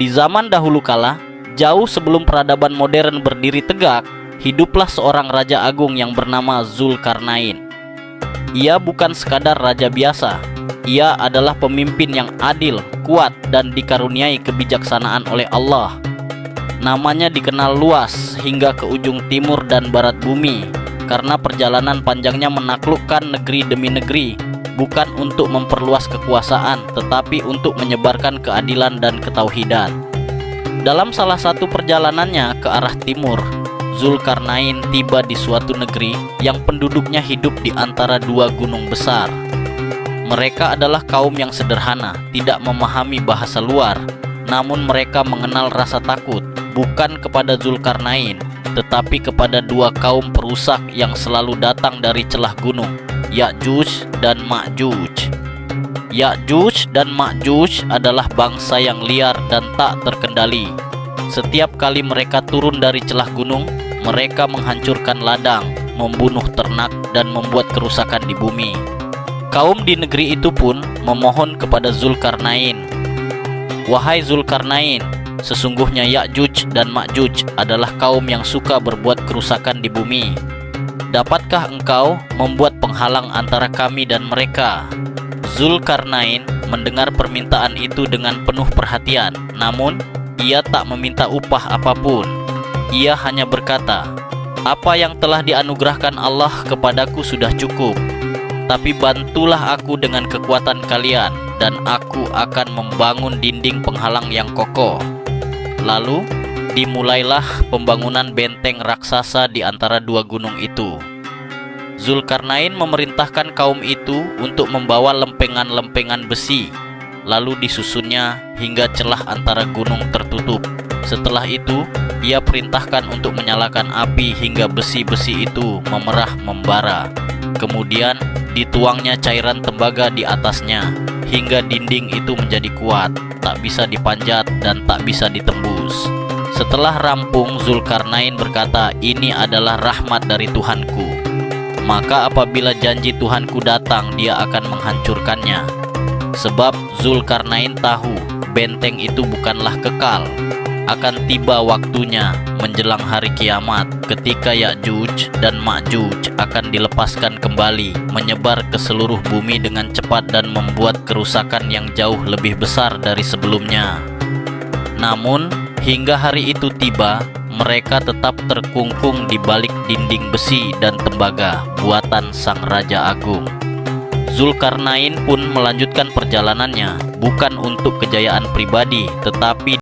Di zaman dahulu kala, jauh sebelum peradaban modern berdiri tegak, hiduplah seorang raja agung yang bernama Zulkarnain. Ia bukan sekadar raja biasa. Ia adalah pemimpin yang adil, kuat, dan dikaruniai kebijaksanaan oleh Allah. Namanya dikenal luas hingga ke ujung timur dan barat bumi, karena perjalanan panjangnya menaklukkan negeri demi negeri, bukan untuk memperluas kekuasaan, tetapi untuk menyebarkan keadilan dan ketauhidan. Dalam salah satu perjalanannya ke arah timur, Zulkarnain tiba di suatu negeri yang penduduknya hidup di antara dua gunung besar. Mereka adalah kaum yang sederhana, tidak memahami bahasa luar, namun mereka mengenal rasa takut, bukan kepada Zulkarnain, tetapi kepada dua kaum perusak yang selalu datang dari celah gunung, Ya'juj dan Ma'juj. Ya'juj dan Ma'juj adalah bangsa yang liar dan tak terkendali. Setiap kali mereka turun dari celah gunung, mereka menghancurkan ladang, membunuh ternak, dan membuat kerusakan di bumi. Kaum di negeri itu pun memohon kepada Zulkarnain, "Wahai Zulkarnain, sesungguhnya Ya'juj dan Ma'juj adalah kaum yang suka berbuat kerusakan di bumi. Dapatkah engkau membuat penghalang antara kami dan mereka?" Zulkarnain mendengar permintaan itu dengan penuh perhatian, namun ia tak meminta upah apapun. Ia hanya berkata, "Apa yang telah dianugerahkan Allah kepadaku sudah cukup. Tapi bantulah aku dengan kekuatan kalian, dan aku akan membangun dinding penghalang yang kokoh." Lalu dimulailah pembangunan benteng raksasa di antara dua gunung itu. Zulkarnain memerintahkan kaum itu untuk membawa lempengan-lempengan besi, lalu disusunnya hingga celah antara gunung tertutup. Setelah itu, ia perintahkan untuk menyalakan api hingga besi-besi itu memerah membara. Kemudian dituangnya cairan tembaga di atasnya, hingga dinding itu menjadi kuat, tak bisa dipanjat dan tak bisa ditembus. Setelah rampung, Zulkarnain berkata, "Ini adalah rahmat dari Tuhanku. Maka apabila janji Tuhanku datang, dia akan menghancurkannya." Sebab Zulkarnain tahu benteng itu bukanlah kekal. Akan tiba waktunya menjelang hari kiamat, ketika Ya'juj dan Ma'juj akan dilepaskan kembali, menyebar ke seluruh bumi dengan cepat dan membuat kerusakan yang jauh lebih besar dari sebelumnya. Namun hingga hari itu tiba, mereka tetap terkungkung di balik dinding besi dan tembaga buatan sang Raja Agung. Zulkarnain pun melanjutkan perjalanannya, bukan untuk kejayaan pribadi, tetapi